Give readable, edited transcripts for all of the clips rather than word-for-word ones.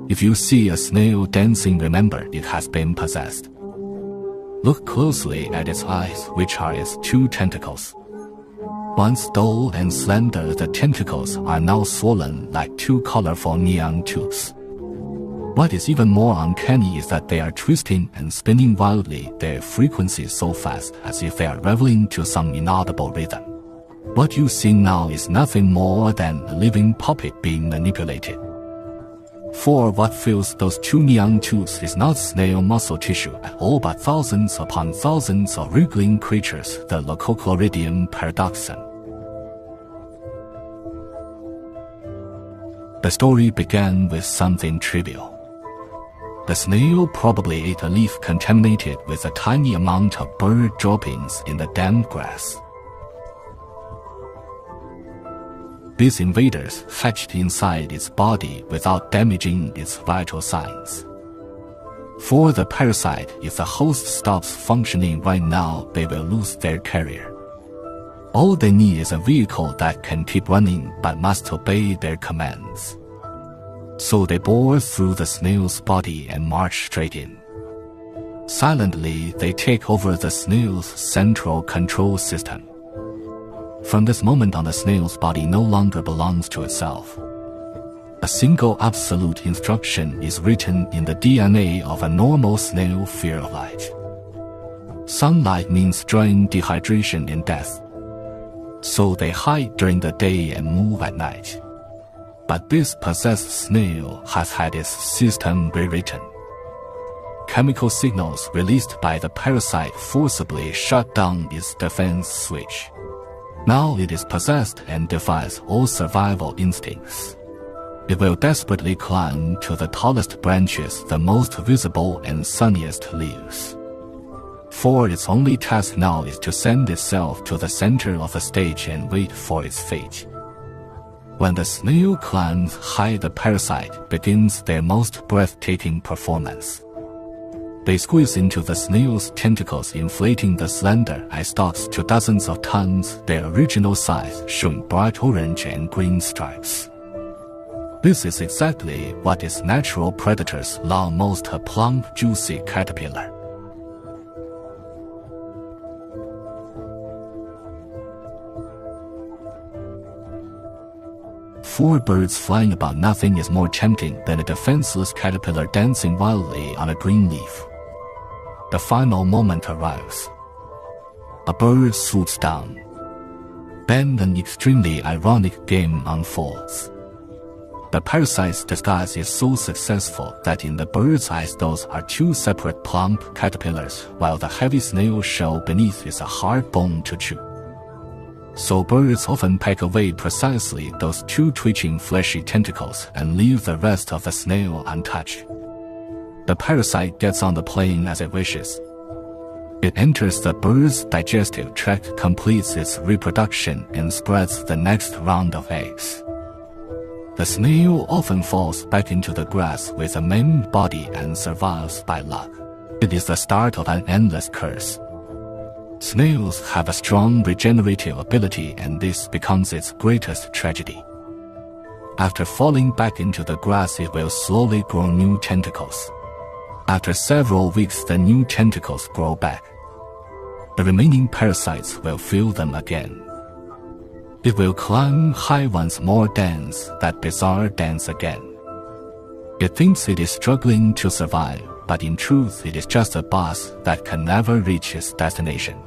If you see a snail dancing, remember it has been possessed. Look closely at its eyes, which are its two tentacles. Once dull and slender, the tentacles are now swollen like two colorful neon tubes. What is even more uncanny is that they are twisting and spinning wildly, their frequencies so fast as if they are reveling to some inaudible rhythm. What you see now is nothing more than a living puppet being manipulated. For what fills those two neon tubes is not snail muscle tissue at all, but thousands upon thousands of wriggling creatures, the leucochloridium paradoxum. The story began with something trivial. The snail probably ate a leaf contaminated with a tiny amount of bird droppings in the damp grass. These invaders hatched inside its body without damaging its vital signs. For the parasite, if the host stops functioning right now, they will lose their carrier. All they need is a vehicle that can keep running but must obey their commands. So they bore through the snail's body and march straight in. Silently, they take over the snail's central control system. From this moment on, the snail's body no longer belongs to itself. A single absolute instruction is written in the DNA of a normal snail: fear of light. Sunlight means drying, dehydration, and death. So they hide during the day and move at night. But this possessed snail has had its system rewritten. Chemical signals released by the parasite forcibly shut down its defense switch. Now it is possessed and defies all survival instincts. It will desperately climb to the tallest branches, the most visible and sunniest leaves. For its only task now is to send itself to the center of the stage and wait for its fate. When the snail climbs high, the parasite begins their most breathtaking performance. They squeeze into the snail's tentacles, inflating the slender eye stalks to dozens of tons, their original size showing bright orange and green stripes. This is exactly what its natural predators love most: a plump, juicy caterpillar. For birds flying about, nothing is more tempting than a defenseless caterpillar dancing wildly on a green leaf. The final moment arrives. A bird swoops down. Then an extremely ironic game unfolds. The parasite's disguise is so successful that in the bird's eyes those are two separate plump caterpillars, while the heavy snail shell beneath is a hard bone to chew. So birds often peck away precisely those two twitching fleshy tentacles and leave the rest of the snail untouched. The parasite gets on the plane as it wishes. It enters the bird's digestive tract, completes its reproduction, and spreads the next round of eggs. The snail often falls back into the grass with a maimed body and survives by luck. It is the start of an endless curse. Snails have a strong regenerative ability, and this becomes its greatest tragedy. After falling back into the grass, it will slowly grow new tentacles. After several weeks, the new tentacles grow back. The remaining parasites will fill them again. It will climb high once more, dance that bizarre dance again. It thinks it is struggling to survive, but in truth it is just a bus that can never reach its destination.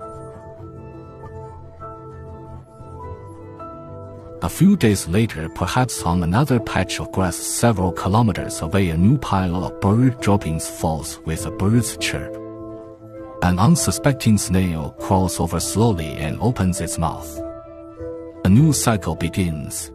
A few days later, perhaps on another patch of grass several kilometers away, a new pile of bird droppings falls with a bird's chirp. An unsuspecting snail crawls over slowly and opens its mouth. A new cycle begins.